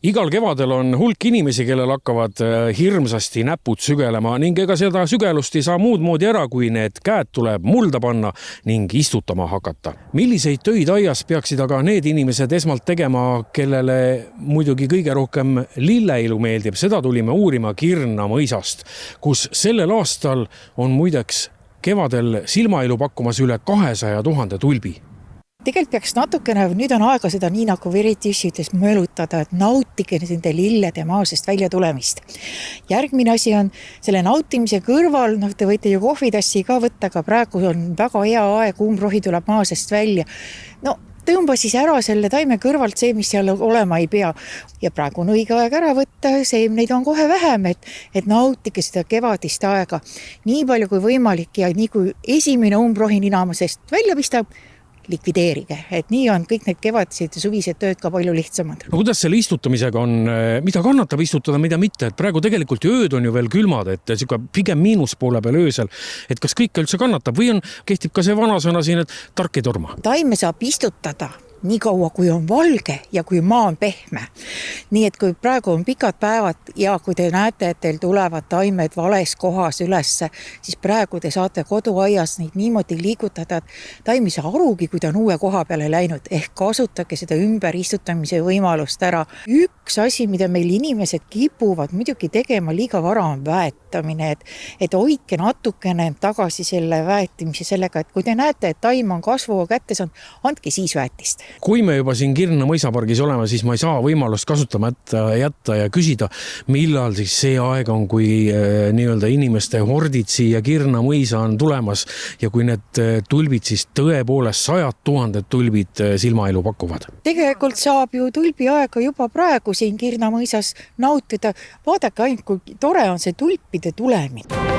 Igal kevadel on hulk inimesi, kellel hakkavad hirmsasti näpud sügelema ning ega seda sügelust ei saa muud moodi ära, kui need käed tuleb mulda panna ning istutama hakata. Milliseid töid aias peaksid aga need inimesed esmalt tegema, kellele muidugi kõige rohkem lilleilu meeldib? Seda tulime uurima Kirna mõisast, kus sellel aastal on muideks kevadel silmailu pakkumas üle 200 000 tulbi. Tegelikult peaks natukene, nüüd on aega seda nii nagu veritissudes möölutada, et nautige nende lillede maasest välja tulemist. Järgmine asi on selle nautimise kõrval, te võite ju kohvitassi ka võtta, aga praegu on väga hea aeg, umbrohi tuleb maasest välja. Tõmba siis ära selle taime kõrvalt see, mis seal olema ei pea. Ja praegu on õige aeg ära võtta, seemneid on kohe vähem, et nautige seda kevadist aega nii palju kui võimalik ja nii kui esimene umbrohi ninamasest välja pistab, likvideerige, et nii on kõik need kevadised ja suvised tööd ka palju lihtsamad. Kuidas selle istutamisega on, mida kannatab istutada, mida mitte? Et praegu tegelikult ööd on ju veel külmad, et pigem miinuspoole peal öösel, et kas kõik üldse kannatab või kehtib ka see vanasõna siin, et tark ei torma? Taime saab istutada nii kaua, kui on valge ja kui maa on pehme. Nii et kui praegu on pikad päevad ja kui te näete, et teil tulevad taimed vales kohas ülesse, siis praegu te saate koduaias neid niimoodi liigutada, et taim ei saa arugi, kui ta on uue koha peale läinud, ehk kasutage seda ümber istutamise võimalust ära. Üks asi, mida meil inimesed kipuvad muidugi tegema liiga vara, on väetamine, et hoidke natukene tagasi selle väetimise sellega, et kui te näete, et taim on kasvuga kätte saanud, andke siis väetist. Kui me juba siin Kirna mõisapargis oleme, siis ma ei saa võimalust kasutamata jätta ja küsida, millal siis see aeg on, kui nii-öelda inimeste hordid siia Kirna mõisa on tulemas ja kui need tulbid siis tõepoolest 100 000 tulbid silmailu pakuvad. Tegelikult saab ju tulbi aega juba praegu siin Kirna mõisas nautida. Vaadake ainult, kui tore on see tulpide tulemine.